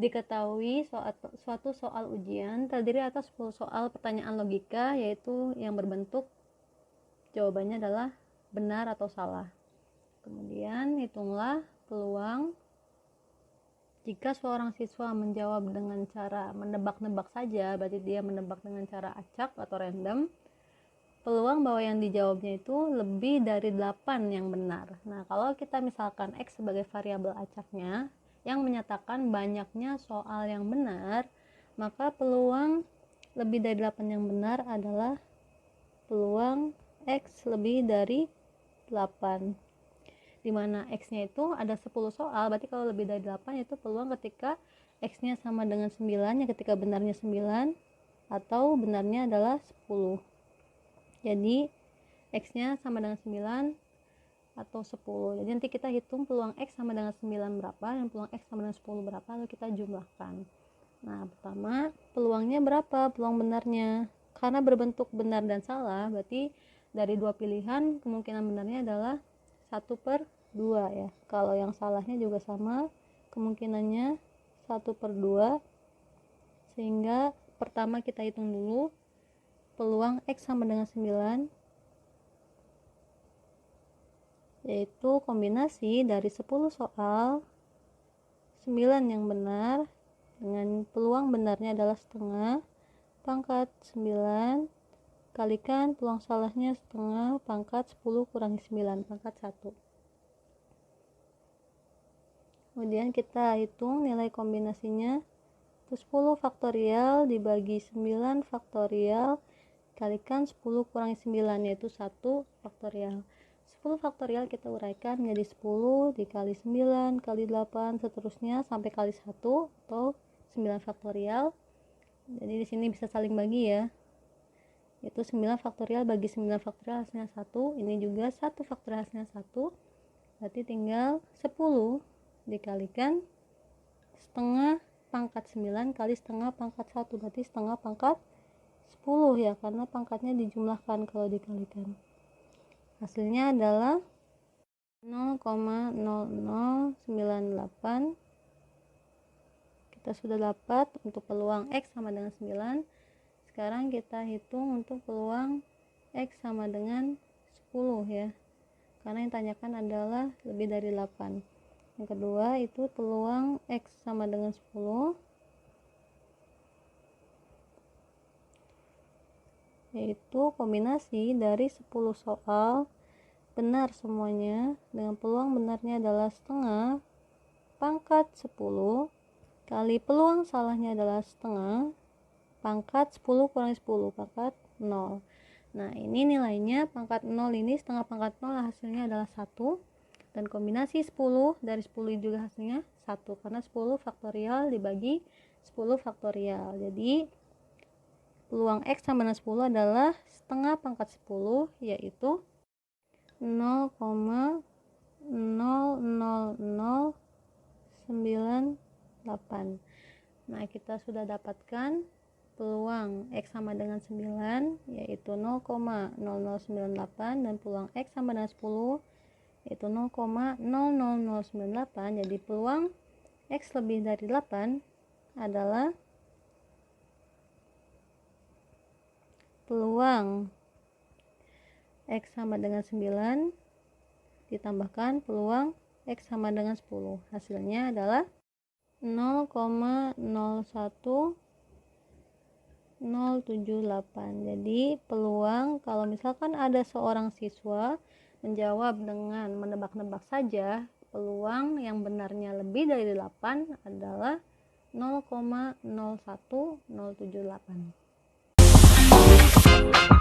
Diketahui suatu soal ujian terdiri atas 10 soal pertanyaan logika, yaitu yang berbentuk jawabannya adalah benar atau salah. Kemudian hitunglah peluang jika seorang siswa menjawab dengan cara menebak-nebak saja, berarti dia menebak dengan cara acak atau random. Peluang bahwa yang dijawabnya itu lebih dari 8 yang benar. Nah, kalau kita misalkan X sebagai variabel acaknya yang menyatakan banyaknya soal yang benar, maka peluang lebih dari 8 yang benar adalah peluang X lebih dari 8, dimana X-nya itu ada 10 soal, berarti kalau lebih dari 8 itu peluang ketika X-nya sama dengan 9, ya ketika benarnya 9 atau benarnya adalah 10. Jadi X-nya sama dengan 9 atau 10. Jadi nanti kita hitung peluang X sama dengan 9 berapa dan peluang X sama dengan 10 berapa, lalu kita jumlahkan. Nah, pertama, peluangnya berapa? Peluang benarnya. Karena berbentuk benar dan salah, berarti dari dua pilihan kemungkinan benarnya adalah 1/2 ya. Kalau yang salahnya juga sama, kemungkinannya 1/2. Sehingga pertama kita hitung dulu peluang X sama dengan 9, yaitu kombinasi dari 10 soal, 9 yang benar dengan peluang benarnya adalah setengah pangkat 9 kalikan peluang salahnya setengah pangkat 10 kurangi 9 pangkat 1. Kemudian kita hitung nilai kombinasinya, itu 10 faktorial dibagi 9 faktorial kalikan 10 kurangi 9, yaitu 1 faktorial. 10 faktorial kita uraikan menjadi 10 dikali 9 kali 8 seterusnya sampai kali 1 atau 9 faktorial. Jadi di sini bisa saling bagi ya, yaitu 9 faktorial bagi 9 faktorial hasilnya 1. Ini juga 1 faktorial hasilnya 1, berarti tinggal 10 dikalikan setengah pangkat 9 kali setengah pangkat 1, berarti setengah pangkat 10 ya, karena pangkatnya dijumlahkan kalau dikalikan. Hasilnya adalah 0,0098. Kita sudah dapat untuk peluang X sama dengan 9. Sekarang kita hitung untuk peluang X sama dengan 10 ya, karena yang tanyakan adalah lebih dari 8. Yang kedua itu peluang X sama dengan 10, yaitu kombinasi dari 10 soal benar semuanya dengan peluang benarnya adalah setengah pangkat 10 kali peluang salahnya adalah setengah pangkat 10 kurangi 10 pangkat 0. Nah, ini nilainya pangkat 0 ini setengah pangkat 0 hasilnya adalah 1, dan kombinasi 10 dari 10 juga hasilnya 1, karena 10 faktorial dibagi 10 faktorial. Jadi peluang X sama dengan 10 adalah setengah pangkat 10, yaitu 0,00098. Nah, kita sudah dapatkan peluang X sama dengan 9 yaitu 0,0098 dan peluang X sama dengan 10 yaitu 0,00098. Jadi peluang X lebih dari 8 adalah peluang X sama dengan 9 ditambahkan peluang X sama dengan 10. Hasilnya adalah 0,01078. Jadi peluang kalau misalkan ada seorang siswa menjawab dengan menebak-nebak saja, peluang yang benarnya lebih dari 8 adalah 0,01078.